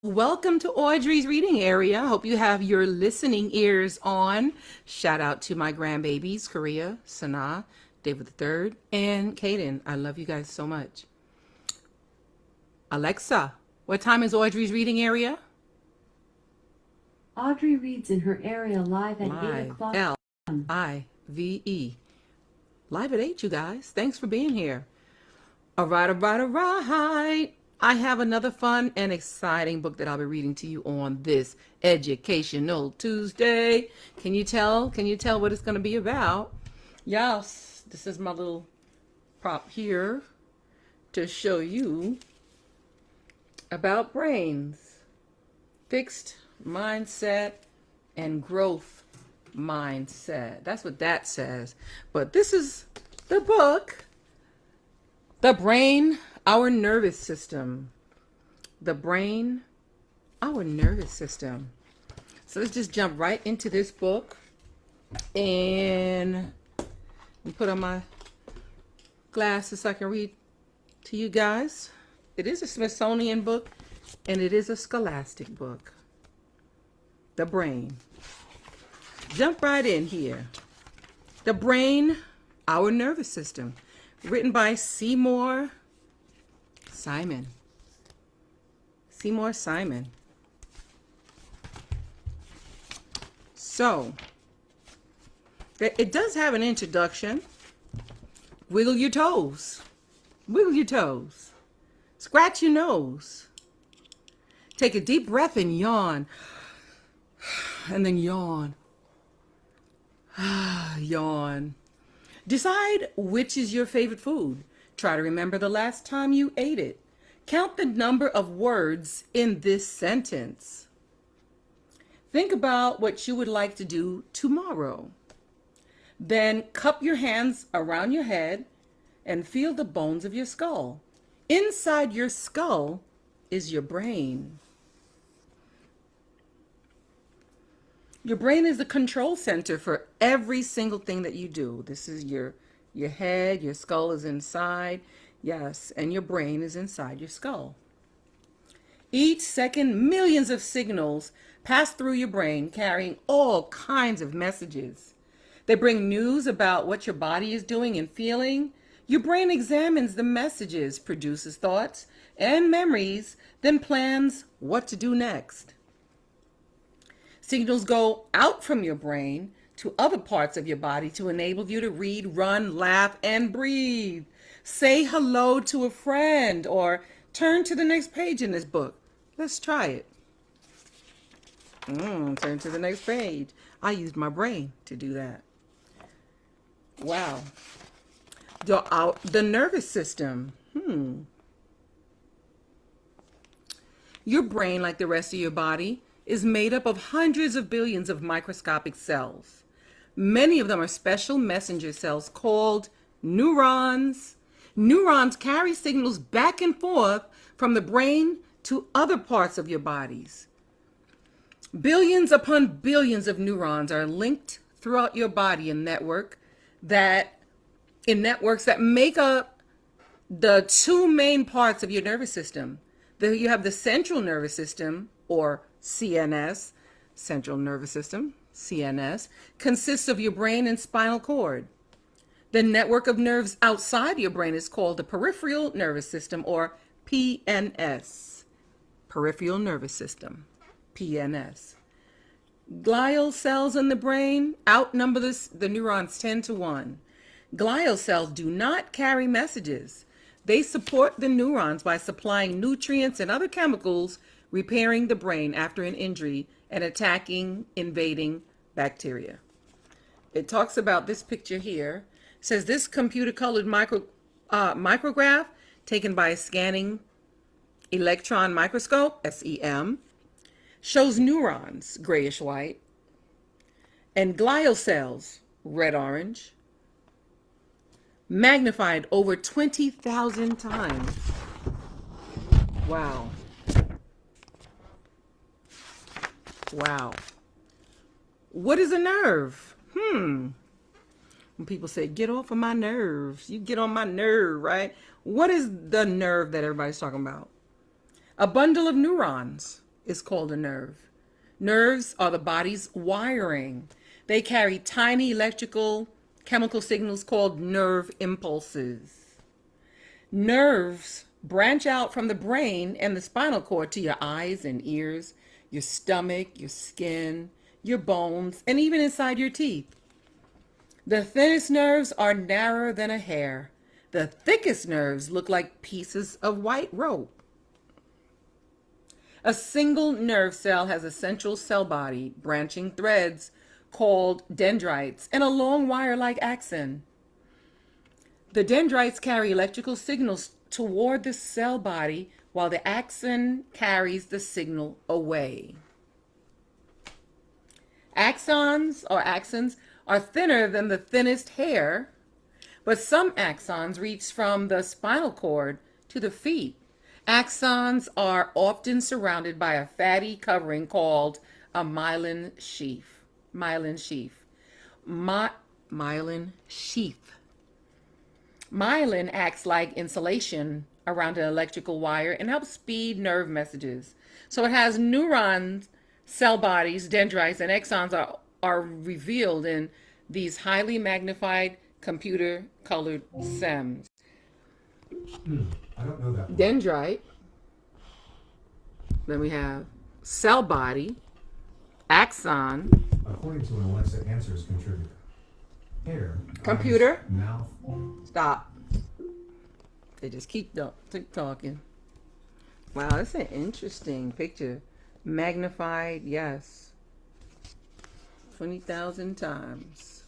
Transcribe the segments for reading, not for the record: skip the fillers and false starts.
Welcome to Audrey's reading area. Hope you have your listening ears on. Shout out to my grandbabies, Korea, Sanaa, David the Third, and Kaden. I love you guys so much. Alexa, what time is Audrey's reading area? Audrey reads in her area live at 8 Live, o'clock. Live. Live at 8, you guys. Thanks for being here. All right. I have another fun and exciting book that I'll be reading to you on this Educational Tuesday. Can you tell? Can you tell what it's going to be about? Yes, this is my little prop here to show you about brains, fixed mindset, and growth mindset. That's what that says. But this is the book, The Brain, Our Nervous System. The brain, our nervous system. So let's just jump right into this book and put on my glasses so I can read to you guys. It is a Smithsonian book and it is a scholastic book. The brain. Jump right in here. The Brain, Our Nervous System. Written by Seymour Simon. So, it does have an introduction. Wiggle your toes. Wiggle your toes. Scratch your nose. Take a deep breath and yawn. And then yawn. Yawn. Decide which is your favorite food. Try to remember the last time you ate it. Count the number of words in this sentence. Think about what you would like to do tomorrow. Then cup your hands around your head and feel the bones of your skull. Inside your skull is your brain. Your brain is the control center for every single thing that you do. This is your head, your skull is inside. Yes, and your brain is inside your skull. Each second, millions of signals pass through your brain carrying all kinds of messages. They bring news about what your body is doing and feeling. Your brain examines the messages, produces thoughts and memories, then plans what to do next. Signals go out from your brain to other parts of your body to enable you to read, run, laugh, and breathe. Say hello to a friend or turn to the next page in this book. Let's try it. Turn to the next page. I used my brain to do that. Wow. The nervous system. Your brain, like the rest of your body, is made up of hundreds of billions of microscopic cells. Many of them are special messenger cells called neurons. Neurons carry signals back and forth from the brain to other parts of your bodies. Billions upon billions of neurons are linked throughout your body in networks that make up the two main parts of your nervous system. You have the central nervous system, or CNS, central nervous system, CNS, consists of your brain and spinal cord. The network of nerves outside your brain is called the peripheral nervous system, or PNS. Peripheral nervous system, PNS. Glial cells in the brain outnumber the neurons 10 to 1. Glial cells do not carry messages. They support the neurons by supplying nutrients and other chemicals, repairing the brain after an injury, and attacking invading bacteria. It talks about this picture here. It says this computer-colored micrograph taken by a scanning electron microscope, SEM, shows neurons, grayish white, and glial cells, red-orange, magnified over 20,000 times. Wow. Wow. What is a nerve? When people say, get off of my nerves, you get on my nerve, right? What is the nerve that everybody's talking about? A bundle of neurons is called a nerve. Nerves are the body's wiring. They carry tiny electrical chemical signals called nerve impulses. Nerves branch out from the brain and the spinal cord to your eyes and ears, your stomach, your skin, your bones, and even inside your teeth. The thinnest nerves are narrower than a hair. The thickest nerves look like pieces of white rope. A single nerve cell has a central cell body, branching threads called dendrites, and a long wire-like axon. The dendrites carry electrical signals toward the cell body, while the axon carries the signal away. Axons are thinner than the thinnest hair, but some axons reach from the spinal cord to the feet. Axons are often surrounded by a fatty covering called a myelin sheath. Myelin sheath. Myelin acts like insulation around an electrical wire and helps speed nerve messages. So it has neurons, cell bodies, dendrites, and axons are revealed in these highly magnified computer-colored SEMs. I don't know that one. Dendrite. Then we have cell body, axon, According to an Alexa Answers contributor. Hair. Computer. Eyes, mouth. stop. They just keep talking. Wow, that's an interesting picture. Magnified, yes. 20,000 times.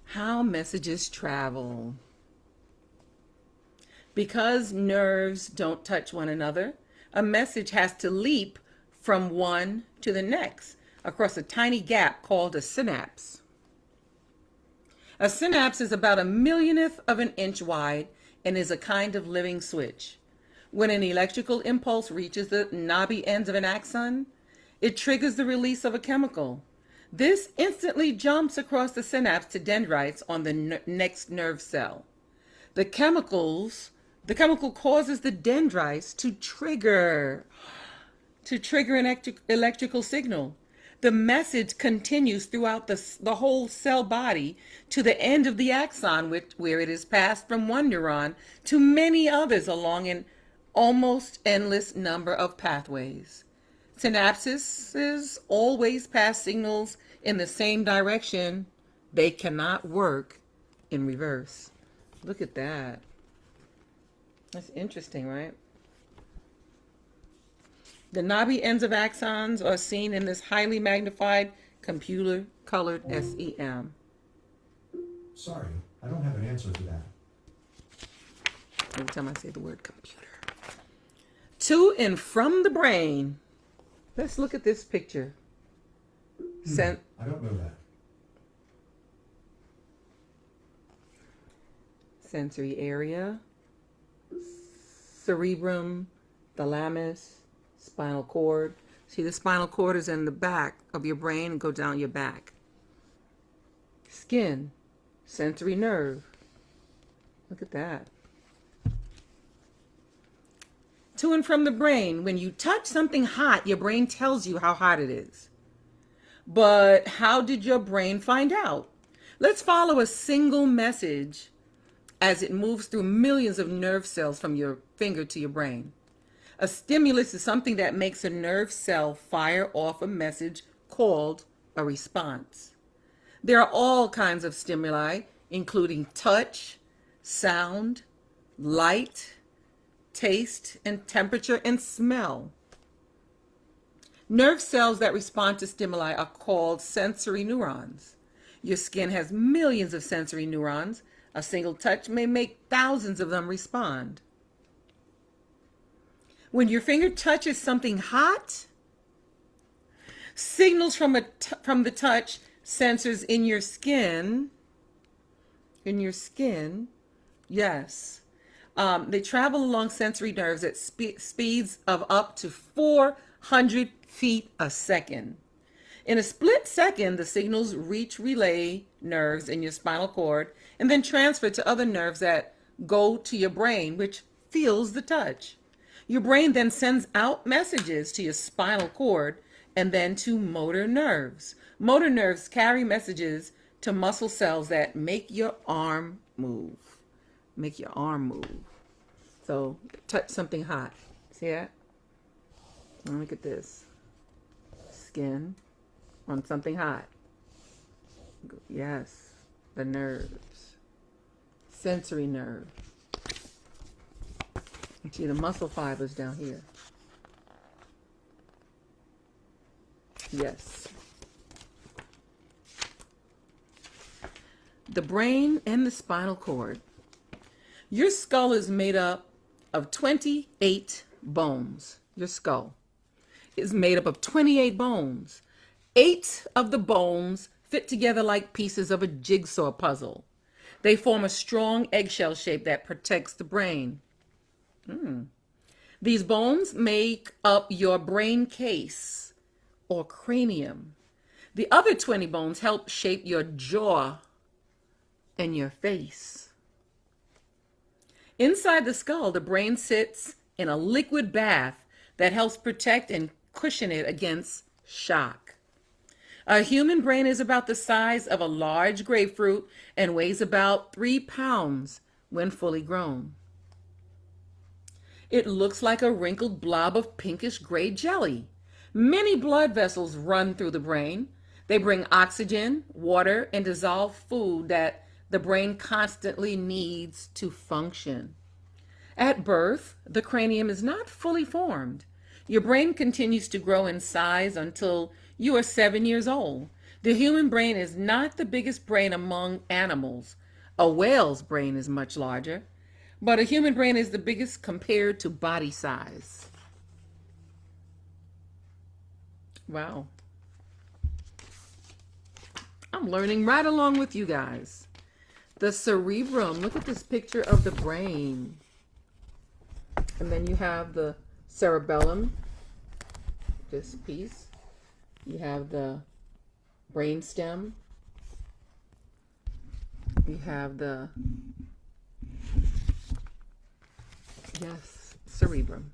How messages travel. Because nerves don't touch one another, a message has to leap from one to the next across a tiny gap called a synapse. A synapse is about a millionth of an inch wide and is a kind of living switch. When an electrical impulse reaches the knobby ends of an axon, it triggers the release of a chemical. This instantly jumps across the synapse to dendrites on the next nerve cell. The chemical causes the dendrites to trigger an electrical signal. The message continues throughout the whole cell body to the end of the axon, where it is passed from one neuron to many others along an almost endless number of pathways. Synapses always pass signals in the same direction. They cannot work in reverse. Look at that. That's interesting, right? The knobby ends of axons are seen in this highly magnified computer-colored SEM. Sorry, I don't have an answer to that. Every time I say the word computer. To and from the brain. Let's look at this picture. I don't know that. Sensory area. Cerebrum, Thalamus, Spinal Cord. See, the spinal cord is in the back of your brain and go down your back. Skin, sensory nerve. Look at that. To and from the brain. When you touch something hot, your brain tells you how hot it is. But how did your brain find out? Let's follow a single message as it moves through millions of nerve cells from your finger to your brain. A stimulus is something that makes a nerve cell fire off a message called a response. There are all kinds of stimuli, including touch, sound, light, taste, and temperature, and smell. Nerve cells that respond to stimuli are called sensory neurons. Your skin has millions of sensory neurons. A single touch may make thousands of them respond. When your finger touches something hot, signals from the touch sensors in your skin, yes, they travel along sensory nerves at speeds of up to 400 feet a second. In a split second, the signals reach relay nerves in your spinal cord and then transfer to other nerves that go to your brain, which feels the touch. Your brain then sends out messages to your spinal cord and then to motor nerves. Motor nerves carry messages to muscle cells that make your arm move. Make your arm move. So touch something hot. See that? Look at this. Skin on something hot. Yes, the nerves. Sensory nerve. You see the muscle fibers down here. Yes. The brain and the spinal cord. Your skull is made up of 28 bones. Your skull is made up of 28 bones. 8 of the bones fit together like pieces of a jigsaw puzzle. They form a strong eggshell shape that protects the brain. These bones make up your brain case or cranium. The other 20 bones help shape your jaw and your face. Inside the skull, the brain sits in a liquid bath that helps protect and cushion it against shock. A human brain is about the size of a large grapefruit and weighs about 3 pounds when fully grown. It looks like a wrinkled blob of pinkish gray jelly. Many blood vessels run through the brain. They bring oxygen, water, and dissolved food that the brain constantly needs to function. At birth, the cranium is not fully formed. Your brain continues to grow in size until you are 7 years old. The human brain is not the biggest brain among animals. A whale's brain is much larger, but a human brain is the biggest compared to body size. Wow. I'm learning right along with you guys. The cerebrum, look at this picture of the brain. And then you have the cerebellum, this piece. You have the brainstem. You have the, yes, cerebrum.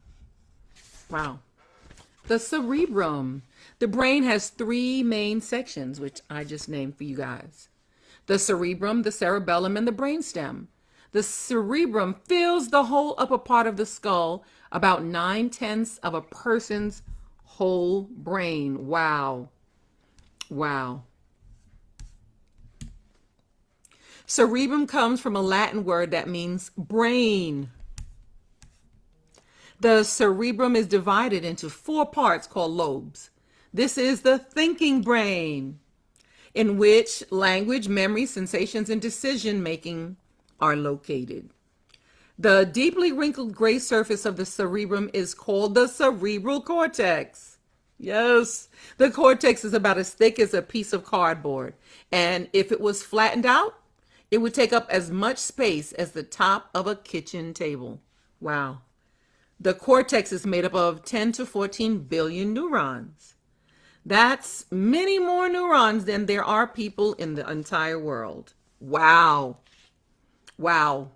Wow. The cerebrum. The brain has 3 main sections, which I just named for you guys. The cerebrum, the cerebellum, and the brainstem. The cerebrum fills the whole upper part of the skull, about 9/10 of a person's whole brain. Wow. Wow. Cerebrum comes from a Latin word that means brain. The cerebrum is divided into 4 parts called lobes. This is the thinking brain, in which language, memory, sensations, and decision-making are located. The deeply wrinkled gray surface of the cerebrum is called the cerebral cortex. Yes, the cortex is about as thick as a piece of cardboard, and if it was flattened out, it would take up as much space as the top of a kitchen table. Wow. The cortex is made up of 10 to 14 billion neurons. That's many more neurons than there are people in the entire world. Wow. Wow.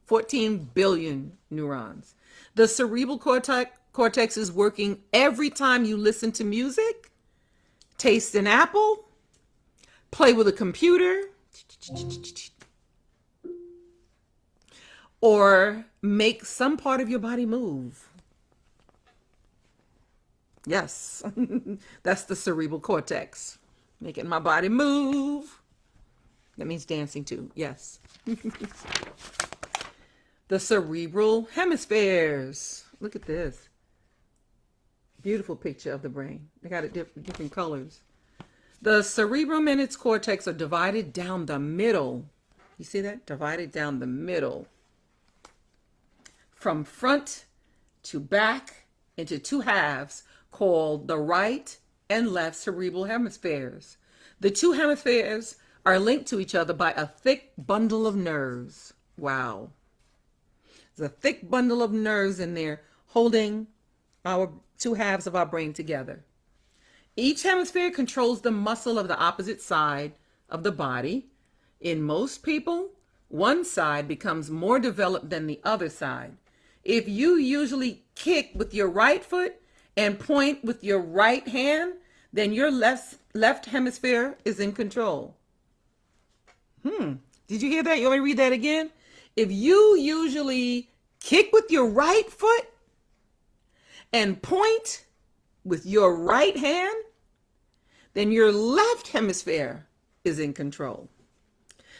14 billion neurons. The cerebral cortex is working every time you listen to music, taste an apple, play with a computer, or make some part of your body move. Yes, that's the cerebral cortex. Making my body move. That means dancing too, yes. The cerebral hemispheres. Look at this. Beautiful picture of the brain. They got it different colors. The cerebrum and its cortex are divided down the middle. You see that? Divided down the middle. From front to back into 2 halves called the right and left cerebral hemispheres. The 2 hemispheres are linked to each other by a thick bundle of nerves. Wow. There's a thick bundle of nerves in there holding our 2 halves of our brain together. Each hemisphere controls the muscle of the opposite side of the body. In most people, one side becomes more developed than the other side. If you usually kick with your right foot and point with your right hand, then your left hemisphere is in control. Did you hear that? You want me to read that again? If you usually kick with your right foot and point with your right hand, then your left hemisphere is in control.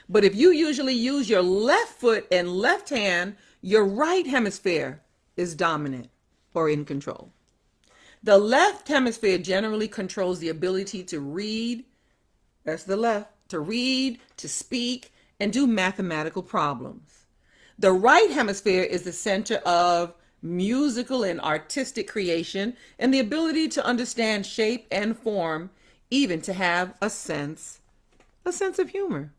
But if you usually use your left foot and left hand, your right hemisphere is dominant or in control. The left hemisphere generally controls the ability to read, that's the left, to read, to speak, and do mathematical problems. The right hemisphere is the center of musical and artistic creation and the ability to understand shape and form, even to have a sense of humor.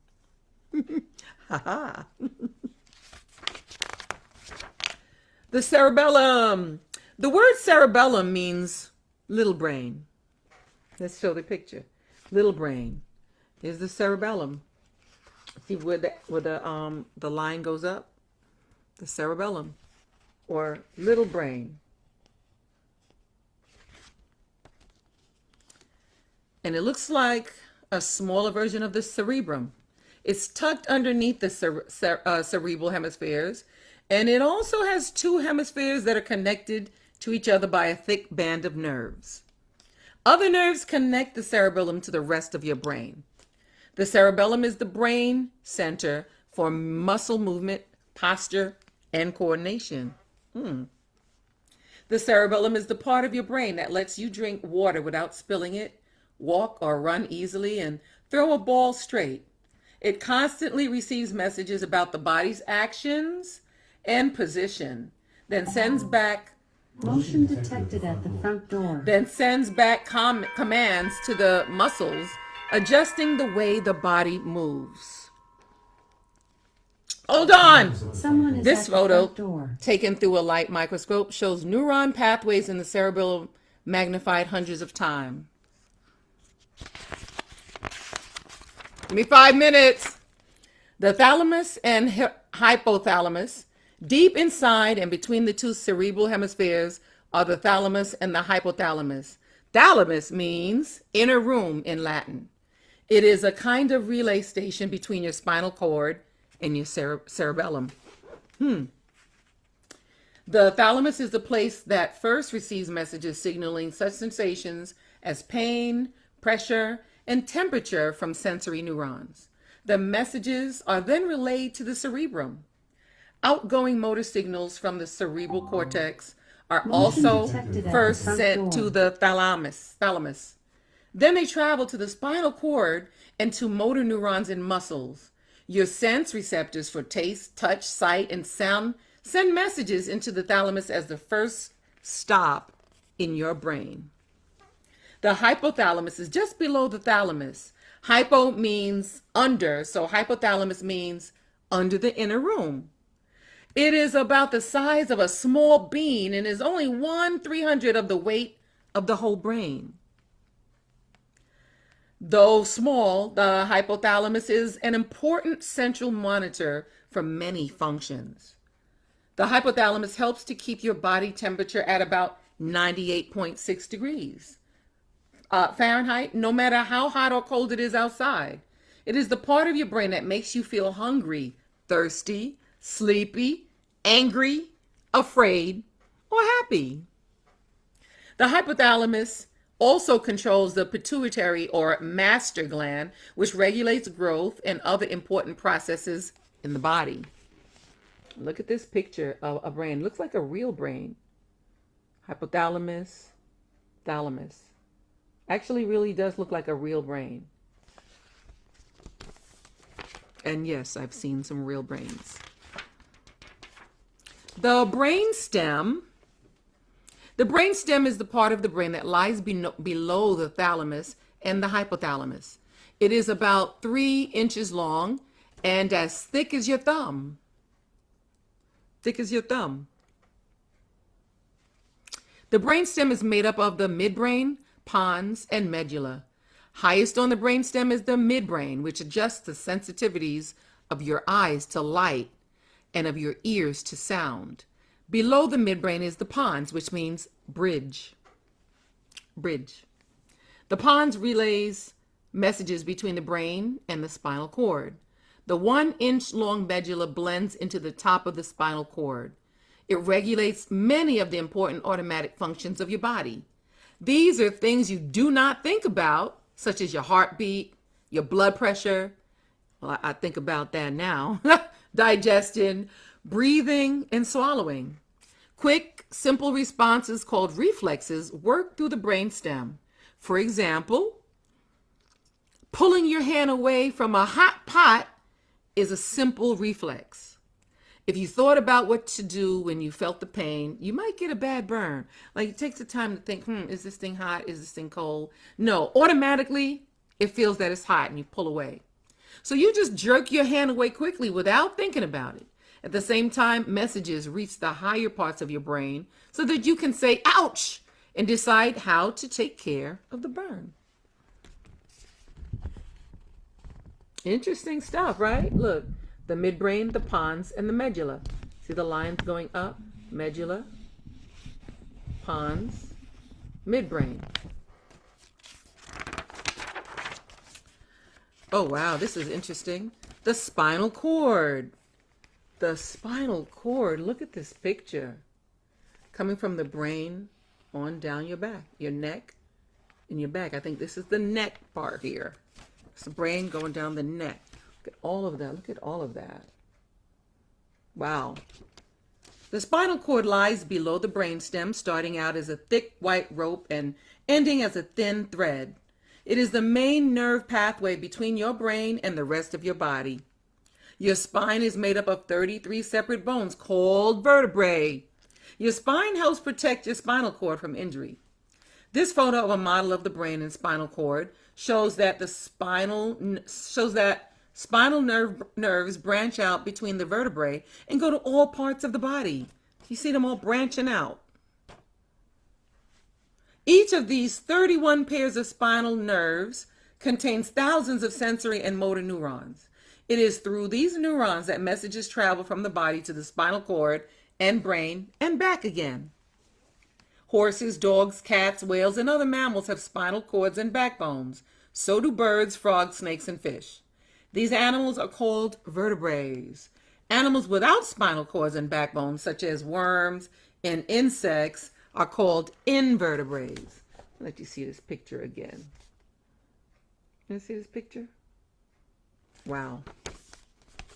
The cerebellum. The word cerebellum means little brain. Let's show the picture. Little brain. Here's the cerebellum. See where the line goes up? The cerebellum, or little brain. And it looks like a smaller version of the cerebrum. It's tucked underneath the cerebral hemispheres, and it also has two hemispheres that are connected to each other by a thick band of nerves. Other nerves connect the cerebellum to the rest of your brain. The cerebellum is the brain center for muscle movement, posture, and coordination. The cerebellum is the part of your brain that lets you drink water without spilling it, walk or run easily, and throw a ball straight. It constantly receives messages about the body's actions and position, then sends back Motion detected at the front door. commands to the muscles, adjusting the way the body moves. Hold on! Someone is This at the photo, front door. taken through a light microscope, shows neuron pathways in the cerebellum magnified hundreds of times. Give me 5 minutes. The thalamus and hypothalamus, deep inside and between the two cerebral hemispheres, are the thalamus and the hypothalamus. Thalamus means inner room in Latin. It is a kind of relay station between your spinal cord and your cerebellum. The thalamus is the place that first receives messages signaling such sensations as pain, pressure, and temperature from sensory neurons. The messages are then relayed to the cerebrum. Outgoing motor signals from the cerebral cortex are also first sent to the thalamus. Then they travel to the spinal cord and to motor neurons and muscles. Your sense receptors for taste, touch, sight, and sound send messages into the thalamus as the first stop in your brain. The hypothalamus is just below the thalamus. Hypo means under, so hypothalamus means under the inner room. It is about the size of a small bean and is only 1/300 of the weight of the whole brain. Though small, the hypothalamus is an important central monitor for many functions. The hypothalamus helps to keep your body temperature at about 98.6 degrees Fahrenheit, no matter how hot or cold it is outside. It is the part of your brain that makes you feel hungry, thirsty, sleepy, angry, afraid, or happy. The hypothalamus also controls the pituitary or master gland, which regulates growth and other important processes in the body. Look at this picture of a brain. It looks like a real brain. Hypothalamus, thalamus. Actually really does look like a real brain. And yes, I've seen some real brains. The brainstem. The brainstem is the part of the brain that lies below the thalamus and the hypothalamus. It is about 3 inches long and as thick as your thumb. Thick as your thumb. The brainstem is made up of the midbrain, pons, and medulla. Highest on the brainstem is the midbrain, which adjusts the sensitivities of your eyes to light and of your ears to sound. Below the midbrain is the pons, which means bridge. Bridge. The pons relays messages between the brain and the spinal cord. The 1-inch long medulla blends into the top of the spinal cord. It regulates many of the important automatic functions of your body. These are things you do not think about, such as your heartbeat, your blood pressure. Well, I think about that now. Digestion, breathing, and swallowing. Quick, simple responses called reflexes work through the brainstem. For example, pulling your hand away from a hot pot is a simple reflex. If you thought about what to do when you felt the pain, you might get a bad burn. Like it takes the time to think, is this thing hot? Is this thing cold? No, automatically it feels that it's hot and you pull away. So you just jerk your hand away quickly without thinking about it. At the same time, messages reach the higher parts of your brain so that you can say, ouch, and decide how to take care of the burn. Interesting stuff, right? Look, the midbrain, the pons, and the medulla. See the lines going up? Medulla, pons, midbrain. Oh, wow, this is interesting. The spinal cord. The spinal cord. Look at this picture. Coming from the brain on down your back, your neck, and your back. I think this is the neck part here. It's the brain going down the neck. Look at all of that. Look at all of that. Wow. The spinal cord lies below the brainstem, starting out as a thick white rope and ending as a thin thread. It is the main nerve pathway between your brain and the rest of your body. Your spine is made up of 33 separate bones called vertebrae. Your spine helps protect your spinal cord from injury. This photo of a model of the brain and spinal cord shows that spinal nerves branch out between the vertebrae and go to all parts of the body. You see them all branching out. Each of these 31 pairs of spinal nerves contains thousands of sensory and motor neurons. It is through these neurons that messages travel from the body to the spinal cord and brain and back again. Horses, dogs, cats, whales, and other mammals have spinal cords and backbones. So do birds, frogs, snakes, and fish. These animals are called vertebrates. Animals without spinal cords and backbones, such as worms and insects, are called invertebrates. I'll let you see this picture again. Can you see this picture? Wow.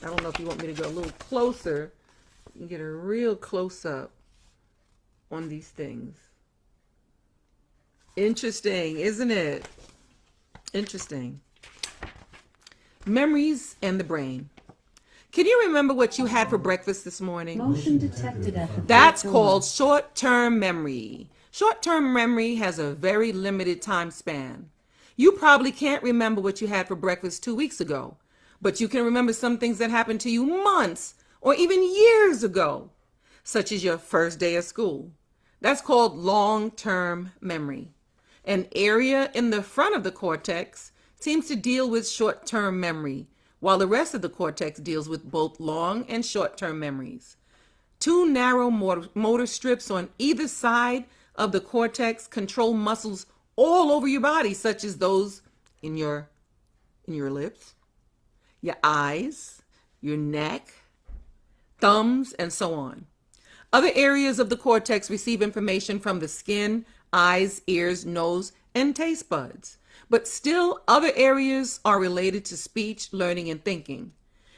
I don't know if you want me to go a little closer. You can get a real close-up on these things. Interesting, isn't it? Interesting. Memories and the brain. Can you remember what you had for breakfast this morning? Motion detected at the That's front door. called short-term memory. Short-term memory has a very limited time span. You probably can't remember what you had for breakfast 2 weeks ago, but you can remember some things that happened to you months or even years ago, such as your first day of school. That's called long-term memory. An area in the front of the cortex seems to deal with short-term memory, while the rest of the cortex deals with both long and short-term memories. Two narrow motor strips on either side of the cortex control muscles all over your body, such as those in your lips, your eyes, your neck, thumbs, and so on. Other areas of the cortex receive information from the skin, eyes, ears, nose, and taste buds. But still, other areas are related to speech, learning, and thinking.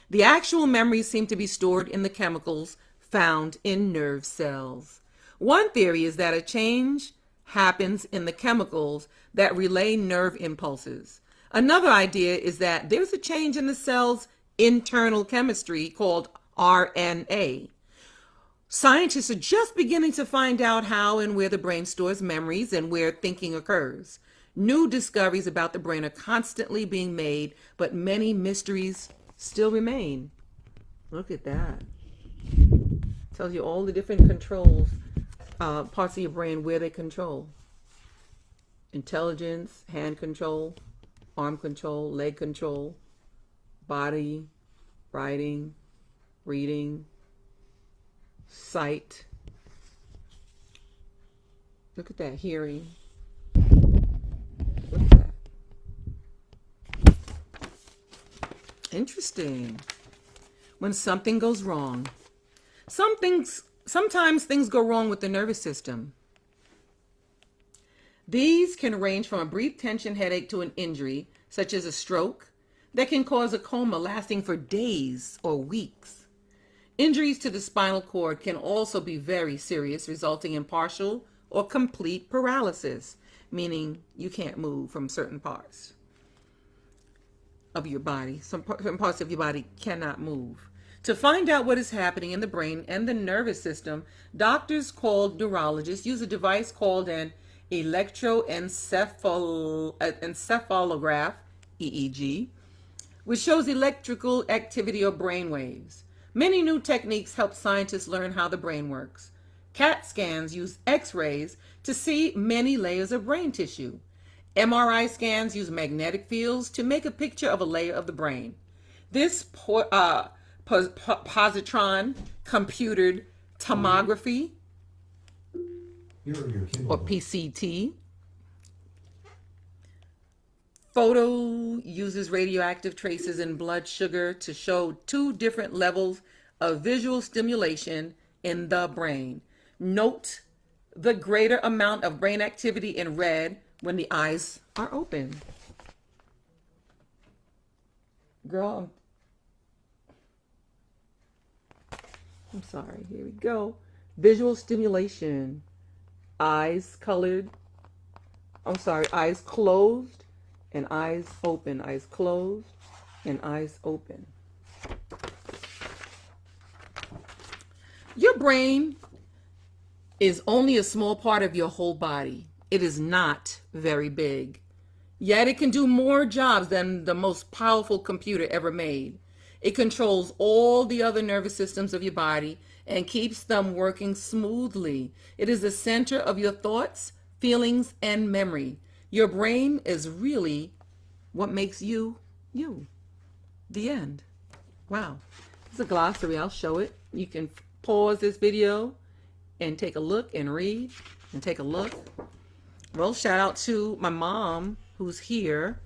The actual memories seem to be stored in the chemicals found in nerve cells. One theory is that a change happens in the chemicals that relay nerve impulses. Another idea is that there's a change in the cell's internal chemistry called RNA. Scientists are just beginning to find out how and where the brain stores memories and where thinking occurs. New discoveries about the brain are constantly being made, but many mysteries still remain. Look at that. Tells you all the different controls, parts of your brain where they control. Intelligence, hand control, arm control, leg control, body, writing, reading, sight, Look at that hearing. Look at that. Interesting. When something goes wrong. Sometimes things go wrong with the nervous system. These can range from a brief tension headache to an injury, such as a stroke, that can cause a coma lasting for days or weeks. Injuries to the spinal cord can also be very serious, resulting in partial or complete paralysis, meaning you can't move from certain parts of your body. Some parts of your body cannot move. To find out what is happening in the brain and the nervous system, doctors called neurologists use a device called an electroencephalograph, EEG, which shows electrical activity or brain waves. Many new techniques help scientists learn how the brain works. CAT scans use X-rays to see many layers of brain tissue. MRI scans use magnetic fields to make a picture of a layer of the brain. This positron computed tomography, or PCT, photo uses radioactive traces in blood sugar to show two different levels of visual stimulation in the brain. Note the greater amount of brain activity in red when the eyes are open. Girl, I'm sorry. Here we go. Visual stimulation. Eyes colored. Eyes closed and eyes open. Eyes closed and eyes open. Your brain is only a small part of your whole body. It is not very big. Yet it can do more jobs than the most powerful computer ever made. It controls all the other nervous systems of your body and keeps them working smoothly. It is the center of your thoughts, feelings, and memory. Your brain is really what makes you, you. The end. Wow. It's a glossary. I'll show it. You can pause this video and take a look and read and take a look. Well, shout out to my mom who's here,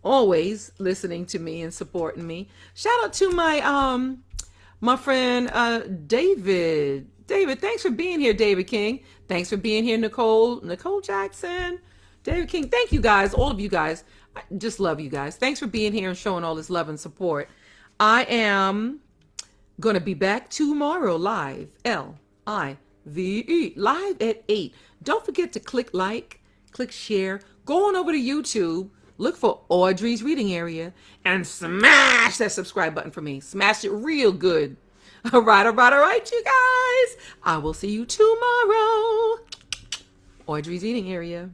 always listening to me and supporting me. Shout out to my friend David. David, thanks for being here, David King. Thanks for being here, Nicole Jackson, David King. Thank you guys, all of you guys. I just love you guys. Thanks for being here and showing all this love and support. I am going to be back tomorrow live, Live, live at 8. Don't forget to click like, click share, go on over to YouTube, look for Audrey's Reading Area, and smash that subscribe button for me. Smash it real good. All right, you guys. I will see you tomorrow. Audrey's Reading Area.